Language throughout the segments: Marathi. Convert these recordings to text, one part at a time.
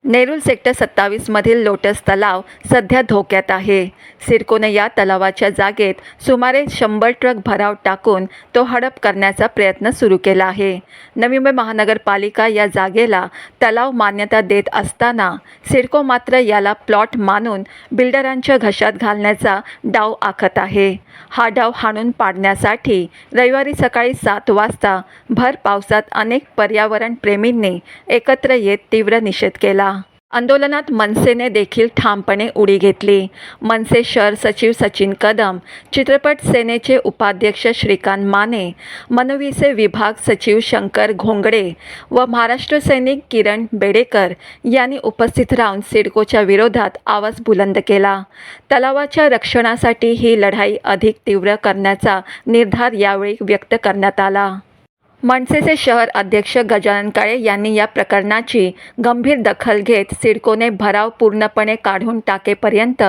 नेरूल सेक्टर 27 मधील लोटस तलाव सध्या धोक्यात आहे। सिडकोने या तलावाच्या जागेत सुमारे 100 ट्रक भराव टाकून तो हडप करण्याचा प्रयत्न सुरू केला आहे। नवी मुंबई महानगरपालिका या जागेला तलाव मान्यता देत असताना सिडको मात्र याला प्लॉट मानून बिल्डरांच्या घशात घालण्याचा डाव आखत आहे। हा डाव हाणून पाडण्यासाठी रविवारी सकाळी 7 वाजता भर पावसात अनेक पर्यावरण प्रेमींनी एकत्र येत तीव्र निषेध केला। आंदोलनात मनसेने देखील ठामपणे उडी घेतली। मनसे शहर सचिव सचिन कदम, चित्रपट सेनेचे उपाध्यक्ष श्रीकांत माने, मनविसे विभाग सचिव शंकर घोंगडे व महाराष्ट्र सैनिक किरण बेडेकर यांनी उपस्थित राहून सिडकोच्या विरोधात आवाज बुलंद केला। तलावाच्या रक्षणासाठी ही लढाई अधिक तीव्र करण्याचा निर्धार यावेळी व्यक्त करण्यात आला। मनसेचे शहर अध्यक्ष गजानन काळे यांनी या प्रकरणाची गंभीर दखल घेत सिडकोने भराव पूर्णपणे काढून टाकेपर्यंत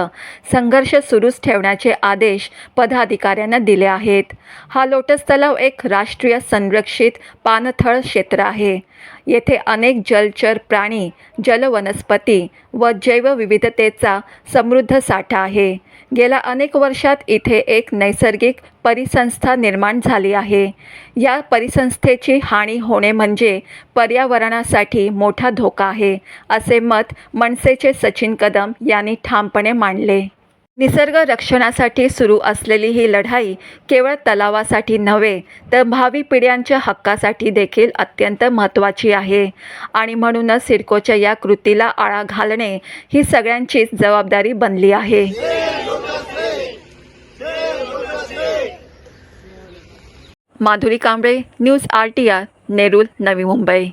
संघर्ष सुरूच ठेवण्याचे आदेश पदाधिकाऱ्यांना दिले आहेत। हा लोटस तलाव एक राष्ट्रीय संरक्षित पाणथळ क्षेत्र आहे। येथे अनेक जलचर प्राणी, जलवनस्पती व जैवविविधतेचा समृद्ध साठा आहे। गेल्या अनेक वर्षात इथे एक नैसर्गिक परिसंस्था निर्माण झाली आहे। या परिसंस्थेची हानी होणे म्हणजे पर्यावरणासाठी मोठा धोका आहे, असे मत मनसेचे सचिन कदम यांनी ठामपणे मांडले। निसर्ग रक्षणासाठी सुरू असलेली ही लढाई केवळ तलावासाठी नव्हे तर भावी पिढ्यांच्या हक्कासाठी देखील अत्यंत महत्त्वाची आहे आणि म्हणूनच सिडकोच्या या कृतीला आळा घालणे ही सगळ्यांचीच जबाबदारी बनली आहे। Madhuri Kamble, news RTR, Nerul, Navi Mumbai.